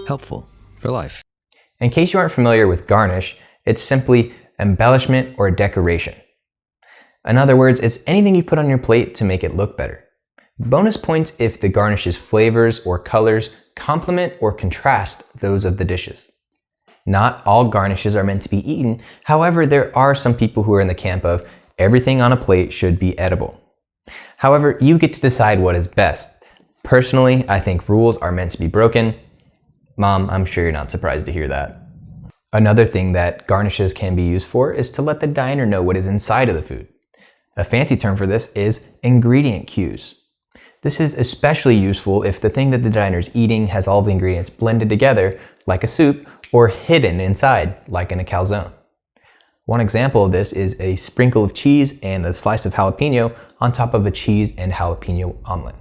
Helpful for life. In case you aren't familiar with garnish, it's simply embellishment or decoration. In other words, it's anything you put on your plate to make it look better. Bonus points if the garnish's flavors or colors complement or contrast those of the dishes. Not all garnishes are meant to be eaten. However, there are some people who are in the camp of everything on a plate should be edible. However, you get to decide what is best. Personally, I think rules are meant to be broken. Mom, I'm sure you're not surprised to hear that. Another thing that garnishes can be used for is to let the diner know what is inside of the food. A fancy term for this is ingredient cues. This is especially useful if the thing that the diner is eating has all the ingredients blended together, like a soup, or hidden inside, like in a calzone. One example of this is a sprinkle of cheese and a slice of jalapeno on top of a cheese and jalapeno omelet.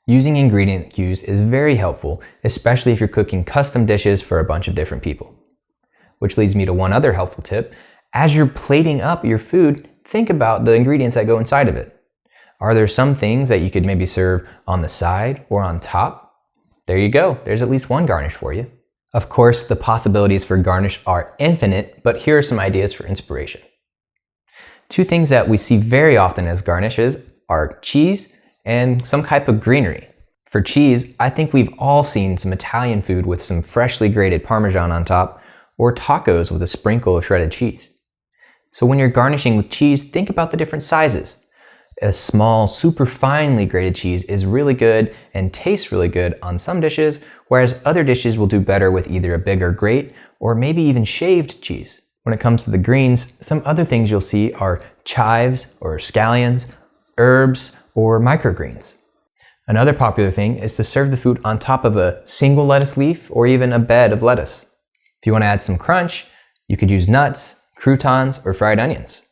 Using ingredient cues is very helpful, especially if you're cooking custom dishes for a bunch of different people. Which leads me to one other helpful tip. As you're plating up your food, think about the ingredients that go inside of it. Are there some things that you could maybe serve on the side or on top? There you go, there's at least one garnish for you. Of course, the possibilities for garnish are infinite, but here are some ideas for inspiration. Two things that we see very often as garnishes are cheese and some type of greenery. For cheese, I think we've all seen some Italian food with some freshly grated Parmesan on top, or tacos with a sprinkle of shredded cheese. So when you're garnishing with cheese, think about the different sizes. A small, super finely grated cheese is really good and tastes really good on some dishes, whereas other dishes will do better with either a bigger grate or maybe even shaved cheese. When it comes to the greens, some other things you'll see are chives or scallions, herbs, or microgreens. Another popular thing is to serve the food on top of a single lettuce leaf or even a bed of lettuce. If you want to add some crunch, you could use nuts, croutons, or fried onions.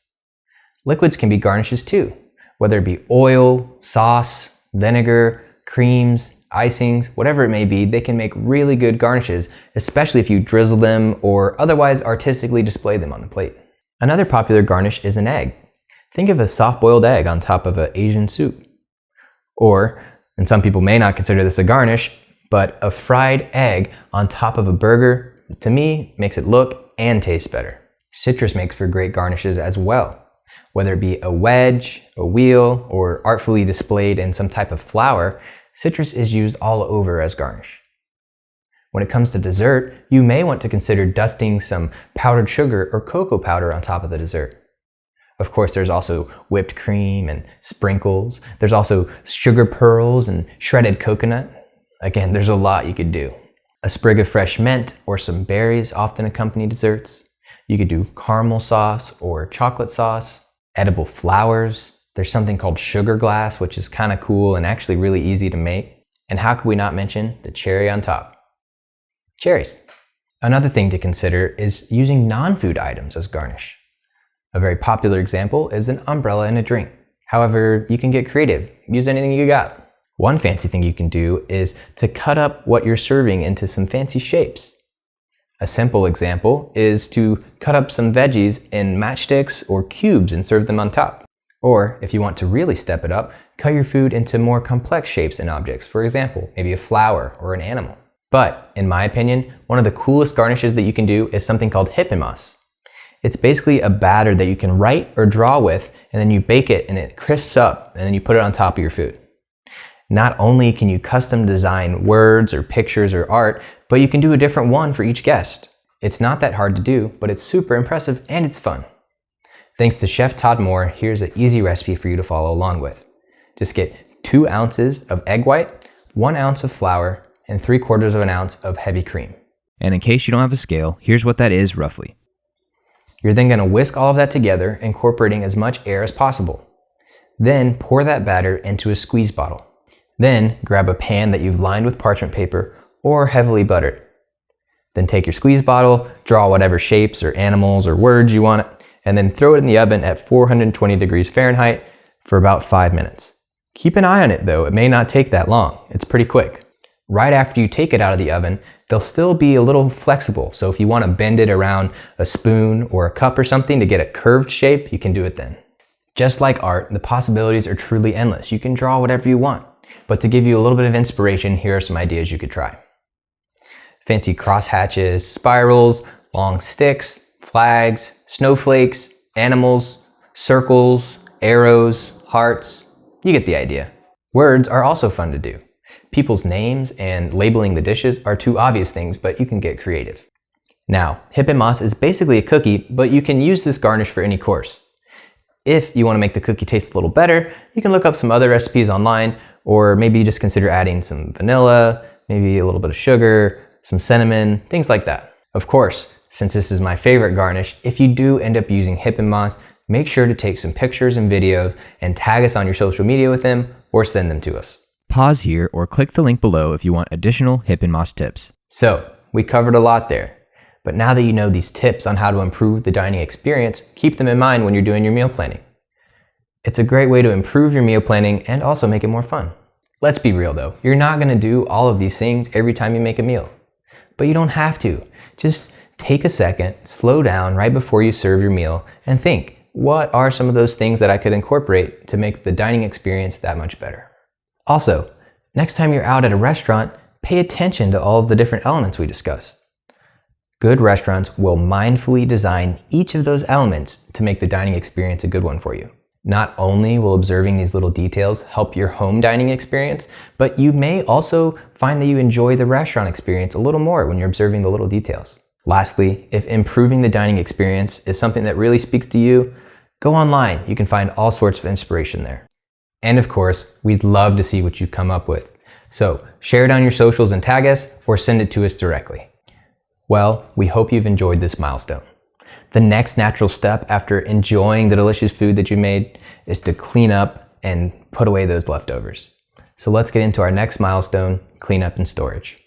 Liquids can be garnishes too, whether it be oil, sauce, vinegar, creams, icings, whatever it may be, they can make really good garnishes, especially if you drizzle them or otherwise artistically display them on the plate. Another popular garnish is an egg. Think of a soft-boiled egg on top of an Asian soup. Or, and some people may not consider this a garnish, but a fried egg on top of a burger, to me, makes it look and taste better. Citrus makes for great garnishes as well. Whether it be a wedge, a wheel, or artfully displayed in some type of flower, citrus is used all over as garnish. When it comes to dessert, you may want to consider dusting some powdered sugar or cocoa powder on top of the dessert. Of course, there's also whipped cream and sprinkles. There's also sugar pearls and shredded coconut. Again, there's a lot you could do. A sprig of fresh mint or some berries often accompany desserts. You could do caramel sauce or chocolate sauce, edible flowers. There's something called sugar glass, which is kind of cool and actually really easy to make. And how could we not mention the cherry on top? Cherries. Another thing to consider is using non-food items as garnish. A very popular example is an umbrella in a drink. However, you can get creative. Use anything you got. One fancy thing you can do is to cut up what you're serving into some fancy shapes. A simple example is to cut up some veggies in matchsticks or cubes and serve them on top. Or, if you want to really step it up, cut your food into more complex shapes and objects. For example, maybe a flower or an animal. But, in my opinion, one of the coolest garnishes that you can do is something called hippimas. It's basically a batter that you can write or draw with, and then you bake it and it crisps up, and then you put it on top of your food. Not only can you custom design words or pictures or art, but you can do a different one for each guest. It's not that hard to do, but it's super impressive and it's fun. Thanks to Chef Todd Moore, here's an easy recipe for you to follow along with. Just get 2 ounces of egg white, 1 ounce of flour, and 3/4 of an ounce of heavy cream. And in case you don't have a scale, here's what that is roughly. You're then going to whisk all of that together, incorporating as much air as possible. Then pour that batter into a squeeze bottle. Then grab a pan that you've lined with parchment paper or heavily buttered. Then take your squeeze bottle, draw whatever shapes or animals or words you want, and then throw it in the oven at 420 degrees Fahrenheit for about 5 minutes. Keep an eye on it though, it may not take that long. It's pretty quick. Right after you take it out of the oven, they'll still be a little flexible, so if you want to bend it around a spoon or a cup or something to get a curved shape, you can do it then. Just like art, the possibilities are truly endless. You can draw whatever you want. But to give you a little bit of inspiration, here are some ideas you could try. Fancy crosshatches, spirals, long sticks, flags, snowflakes, animals, circles, arrows, hearts. You get the idea. Words are also fun to do. People's names and labeling the dishes are two obvious things, but you can get creative. Now, Hip and Mas is basically a cookie, but you can use this garnish for any course. If you want to make the cookie taste a little better, you can look up some other recipes online, or maybe just consider adding some vanilla, maybe a little bit of sugar, some cinnamon, things like that. Of course, since this is my favorite garnish, if you do end up using Hip and Mas, make sure to take some pictures and videos and tag us on your social media with them or send them to us. Pause here or click the link below if you want additional Hip and Mas tips. So, we covered a lot there. But now that you know these tips on how to improve the dining experience, keep them in mind when you're doing your meal planning. It's a great way to improve your meal planning and also make it more fun. Let's be real though, you're not going to do all of these things every time you make a meal. But you don't have to. Just take a second, slow down right before you serve your meal and think, what are some of those things that I could incorporate to make the dining experience that much better? Also, next time you're out at a restaurant, pay attention to all of the different elements we discussed. Good restaurants will mindfully design each of those elements to make the dining experience a good one for you. Not only will observing these little details help your home dining experience, but you may also find that you enjoy the restaurant experience a little more when you're observing the little details. Lastly, if improving the dining experience is something that really speaks to you, go online. You can find all sorts of inspiration there. And of course, we'd love to see what you come up with. So share it on your socials and tag us, or send it to us directly. Well, we hope you've enjoyed this milestone. The next natural step after enjoying the delicious food that you made is to clean up and put away those leftovers. So let's get into our next milestone, cleanup and storage.